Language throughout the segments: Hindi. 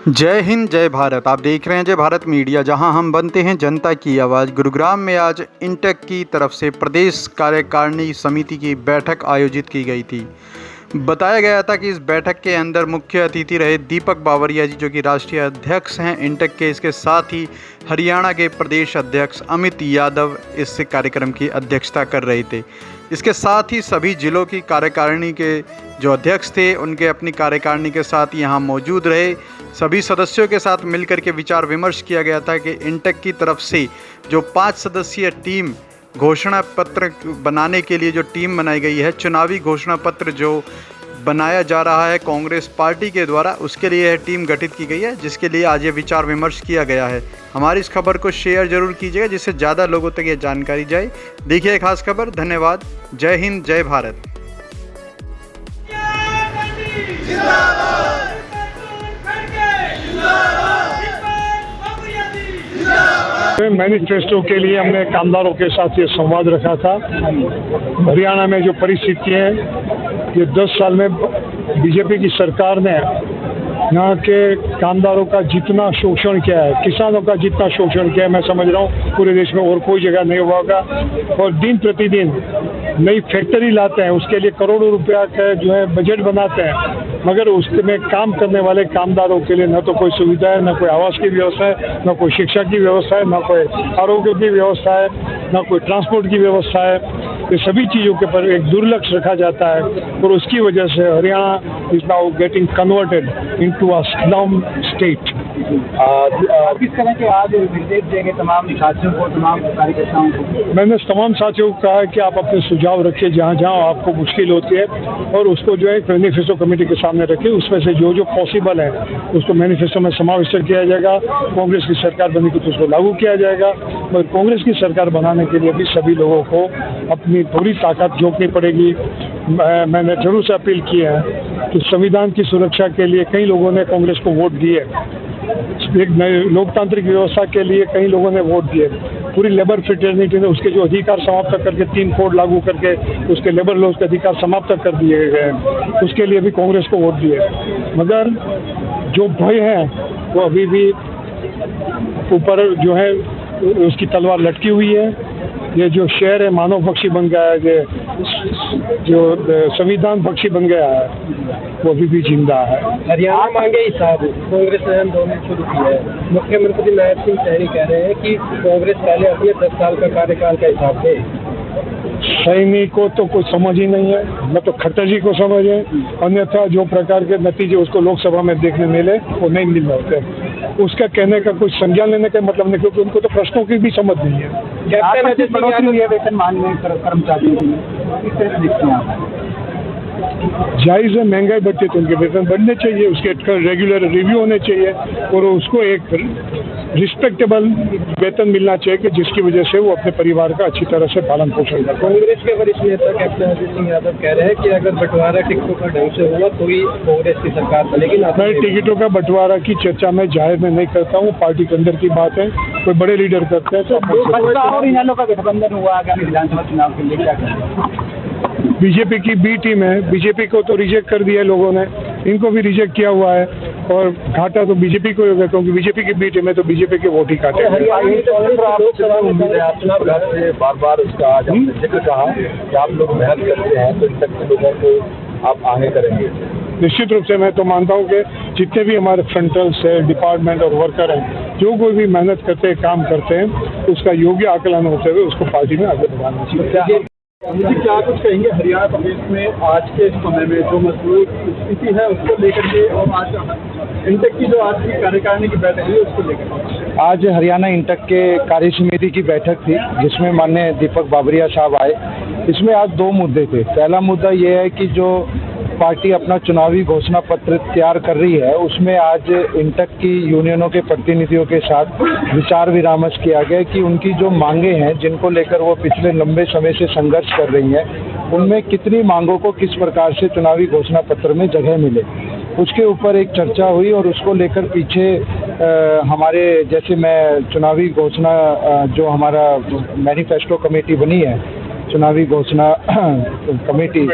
जय हिंद जय भारत। आप देख रहे हैं जय भारत मीडिया, जहां हम बनते हैं जनता की आवाज़। गुरुग्राम में आज इंटेक की तरफ से प्रदेश कार्यकारिणी समिति की बैठक आयोजित की गई थी। बताया गया था कि इस बैठक के अंदर मुख्य अतिथि रहे दीपक बावरिया जी, जो कि राष्ट्रीय अध्यक्ष हैं इंटेक के। इसके साथ ही हरियाणा के प्रदेश अध्यक्ष अमित यादव इस कार्यक्रम की अध्यक्षता कर रहे थे। इसके साथ ही सभी जिलों की कार्यकारिणी के जो अध्यक्ष थे उनके अपनी कार्यकारिणी के साथ यहाँ मौजूद रहे। सभी सदस्यों के साथ मिलकर के विचार विमर्श किया गया था कि इंटेक की तरफ से जो 5 सदस्यीय टीम घोषणा पत्र बनाने के लिए जो टीम बनाई गई है, चुनावी घोषणा पत्र जो बनाया जा रहा है कांग्रेस पार्टी के द्वारा, उसके लिए यह टीम गठित की गई है, जिसके लिए आज ये विचार विमर्श किया गया है। हमारी इस खबर को शेयर जरूर कीजिएगा जिससे ज़्यादा लोगों तक ये जानकारी जाए। देखिए खास खबर। धन्यवाद। जय हिंद जय भारत। मैनिफेस्टो के लिए हमने कामदारों के साथ ये संवाद रखा था। हरियाणा में जो परिस्थिति है, ये 10 साल में बीजेपी की सरकार ने यहाँ के कामदारों का जितना शोषण किया है, किसानों का जितना शोषण किया है, मैं समझ रहा हूँ पूरे देश में और कोई जगह नहीं हुआ होगा। और दिन प्रतिदिन नई फैक्ट्री लाते हैं, उसके लिए करोड़ों रुपया का जो है बजट बनाते हैं, मगर उसमें काम करने वाले कामदारों के लिए न तो कोई सुविधा है, न कोई आवास की व्यवस्था है, न कोई शिक्षा की व्यवस्था है, न कोई आरोग्य की व्यवस्था है, न कोई ट्रांसपोर्ट की व्यवस्था है। ये सभी चीज़ों के पर एक दुर्लक्ष्य रखा जाता है और उसकी वजह से Haryana is now getting converted into a slum state. किस तरह के आज निर्देश देंगे तमाम साथियों को, तमाम कार्यकर्ताओं को? मैंने तमाम साथियों को कहा है कि आप अपने सुझाव रखिए जहाँ जहाँ आपको मुश्किल होती है, और उसको जो है मैनिफेस्टो कमेटी के सामने रखिए। उसमें से जो जो पॉसिबल है उसको मैनिफेस्टो में समाविष्ट किया जाएगा। कांग्रेस की सरकार बनेगी तो उसको लागू किया जाएगा, मगर कांग्रेस की सरकार बनाने के लिए भी सभी लोगों को अपनी पूरी ताकत झोंकनी पड़ेगी। मैंने जरूर से अपील की है कि संविधान की सुरक्षा के लिए कई लोगों ने कांग्रेस को वोट दिए, एक नई लोकतांत्रिक व्यवस्था के लिए कई लोगों ने वोट दिए, पूरी लेबर फ्रेटर्निटी ने उसके जो अधिकार समाप्त करके 3 कोड लागू करके उसके लेबर लॉज के अधिकार समाप्त कर दिए गए, उसके लिए भी कांग्रेस को वोट दिए। मगर जो भय है वो अभी भी ऊपर जो है उसकी तलवार लटकी हुई है। ये जो शहर है मानव पक्षी बन गया है, जो संविधान पक्षी बन गया है, वो अभी भी जिंदा है। हरियाणा मांगे हिसाब कांग्रेस ने आंदोलन शुरू किया है। मुख्यमंत्री नायब सिंह सैनी कह रहे हैं कि कांग्रेस पहले अपने 10 साल का कार्यकाल का हिसाब दे। सैनी को तो कुछ समझ ही नहीं है, न तो खट्टर जी को समझ है, अन्यथा जो प्रकार के नतीजे उसको लोकसभा में देखने मिले वो नहीं मिल रहे थे। उसका कहने का कुछ संज्ञान लेने का मतलब नहीं, क्योंकि उनको तो प्रश्नों की भी समझ नहीं है। बढ़ोतरी हुई है वेतन मानने कर्मचारियों की, किस तरह से देखते हैं आप? जायज़ है, महंगाई बढ़ती तो उनके वेतन बढ़ने चाहिए, उसके रेगुलर रिव्यू होने चाहिए और उसको एक रिस्पेक्टेबल वेतन मिलना चाहिए कि जिसकी वजह से वो अपने परिवार का अच्छी तरह से पालन पोषण करे। कांग्रेस के वरिष्ठ नेता कैप्टन अजीत सिंह यादव कह रहे हैं कि अगर बंटवारा टिकटों का ढंग से हुआ तो ही कांग्रेस की सरकार बनेगी। मैं टिकटों का बंटवारा की चर्चा में जाहिर में नहीं करता हूँ, पार्टी के अंदर की बात है, कोई बड़े लीडर करते हैं तो का गठबंधन हुआ आगामी विधानसभा चुनाव के लिए क्या करें? बीजेपी की बी टीम है, बीजेपी को तो रिजेक्ट कर दिया लोगों ने, इनको भी रिजेक्ट किया हुआ है और घाटा तो बीजेपी को होगा, क्योंकि बीजेपी की बी टीम है तो बीजेपी के वोट ही काटे। बार उसका जिक्र कहा कि आप लोग मेहनत करते हैं तो इन तक के लोगों को आप आगे करेंगे। निश्चित रूप से मैं तो मानता हूँ कि जितने भी हमारे फ्रंटल्स है, डिपार्टमेंट और वर्कर हैं, जो कोई भी मेहनत करते हैं, काम करते हैं, उसका योग्य आकलन होते हुए उसको पार्टी में आगे बढ़ाना चाहिए। क्या कुछ कहेंगे हरियाणा प्रदेश में आज के समय में जो मजबूत स्थिति है उसको लेकर के, और आज इंटेक की जो आज की कार्यकारिणी की बैठक हुई उसको लेकर? आज हरियाणा इंटेक के कार्य समिति की बैठक थी जिसमें माननीय दीपक बावरिया साहब आए। इसमें आज 2 मुद्दे थे। पहला मुद्दा ये है कि जो पार्टी अपना चुनावी घोषणा पत्र तैयार कर रही है, उसमें आज इंटेक की यूनियनों के प्रतिनिधियों के साथ विचार विमर्श किया गया कि उनकी जो मांगे हैं, जिनको लेकर वो पिछले लंबे समय से संघर्ष कर रही हैं, उनमें कितनी मांगों को किस प्रकार से चुनावी घोषणा पत्र में जगह मिले, उसके ऊपर एक चर्चा हुई। और उसको लेकर पीछे हमारे जैसे मैं चुनावी घोषणा जो हमारा मैनिफेस्टो कमेटी बनी है, चुनावी घोषणा कमेटी,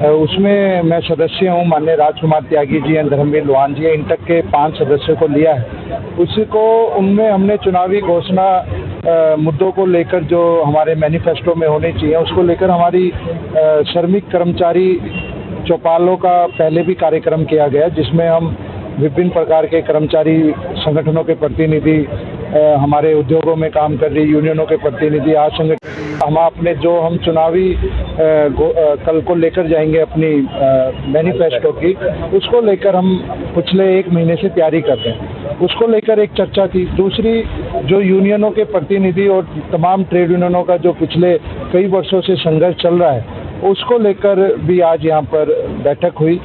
उसमें मैं सदस्य हूँ। माननीय राजकुमार त्यागी जी हैं, धर्मवीर लोहान जी हैं, इंटक के 5 सदस्यों को लिया है। उसको उनमें हमने चुनावी घोषणा मुद्दों को लेकर जो हमारे मैनिफेस्टो में होने चाहिए उसको लेकर हमारी श्रमिक कर्मचारी चौपालों का पहले भी कार्यक्रम किया गया, जिसमें हम विभिन्न प्रकार के कर्मचारी संगठनों के प्रतिनिधि, हमारे उद्योगों में काम कर रही यूनियनों के प्रतिनिधि, आज संगठन हम अपने जो हम चुनावी कल को लेकर जाएंगे अपनी मैनिफेस्टो की, उसको लेकर हम पिछले 1 महीने से तैयारी कर रहे हैं। उसको लेकर एक चर्चा थी। दूसरी, जो यूनियनों के प्रतिनिधि और तमाम ट्रेड यूनियनों का जो पिछले कई वर्षों से संघर्ष चल रहा है, उसको लेकर भी आज यहाँ पर बैठक हुई।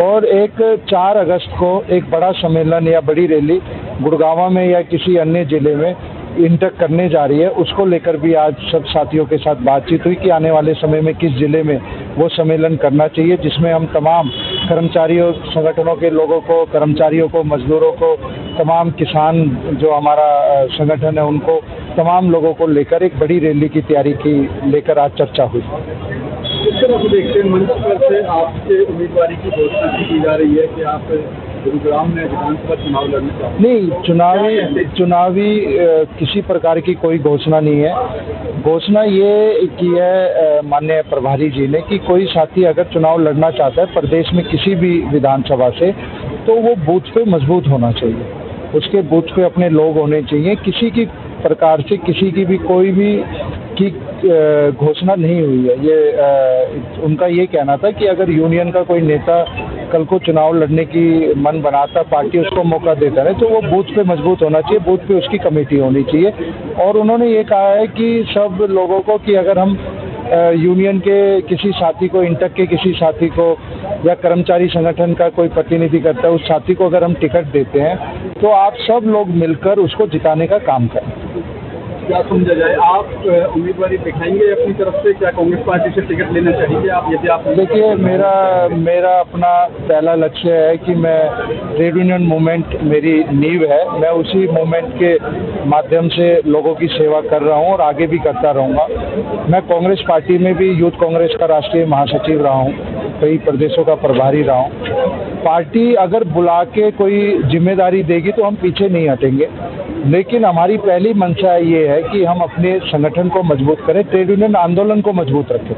और एक 4 अगस्त को एक बड़ा सम्मेलन या बड़ी रैली गुड़गांव में या किसी अन्य जिले में इंटक करने जा रही है, उसको लेकर भी आज सब साथियों के साथ बातचीत हुई कि आने वाले समय में किस जिले में वो सम्मेलन करना चाहिए, जिसमें हम तमाम कर्मचारियों संगठनों के लोगों को, कर्मचारियों को, मजदूरों को, तमाम किसान जो हमारा संगठन है उनको, तमाम लोगों को लेकर एक बड़ी रैली की तैयारी की लेकर आज चर्चा हुई। किस तरह से देखते हैं, मंच पर से आपके उम्मीदवारी की घोषणा की जा रही है कि आप गुरुग्राम में विधानसभा चुनाव लड़ने चाहते हैं? नहीं, चुनावी किसी प्रकार की कोई घोषणा नहीं है। घोषणा ये की है माननीय प्रभारी जी ने कि कोई साथी अगर चुनाव लड़ना चाहता है प्रदेश में किसी भी विधानसभा से, तो वो बूथ पे मजबूत होना चाहिए, उसके बूथ पे अपने लोग होने चाहिए। किसी की प्रकार से किसी की भी कोई भी की घोषणा नहीं हुई है। ये उनका ये कहना था कि अगर यूनियन का कोई नेता कल को चुनाव लड़ने की मन बनाता, पार्टी उसको मौका देता है, तो वो बूथ पे मजबूत होना चाहिए, बूथ पे उसकी कमेटी होनी चाहिए। और उन्होंने ये कहा है कि सब लोगों को कि अगर हम यूनियन के किसी साथी को, इंटक के किसी साथी को या कर्मचारी संगठन का कोई प्रतिनिधि करता है, उस साथी को अगर हम टिकट देते हैं तो आप सब लोग मिलकर उसको जिताने का काम करें। क्या समझा जाए, आप उम्मीदवारी दिखाएंगे अपनी तरफ से? क्या कांग्रेस पार्टी से टिकट लेना चाहिए आप, यदि आप? देखिए, मेरा अपना पहला लक्ष्य है कि मैं ट्रेड यूनियन मूवमेंट मेरी नींव है, मैं उसी मूवमेंट के माध्यम से लोगों की सेवा कर रहा हूं और आगे भी करता रहूंगा। मैं कांग्रेस पार्टी में भी यूथ कांग्रेस का राष्ट्रीय महासचिव रहा हूं, कई प्रदेशों का प्रभारी रहा हूं। पार्टी अगर बुला के कोई जिम्मेदारी देगी तो हम पीछे नहीं हटेंगे, लेकिन हमारी पहली मंशा ये है कि हम अपने संगठन को मजबूत करें, ट्रेड यूनियन आंदोलन को मजबूत रखें।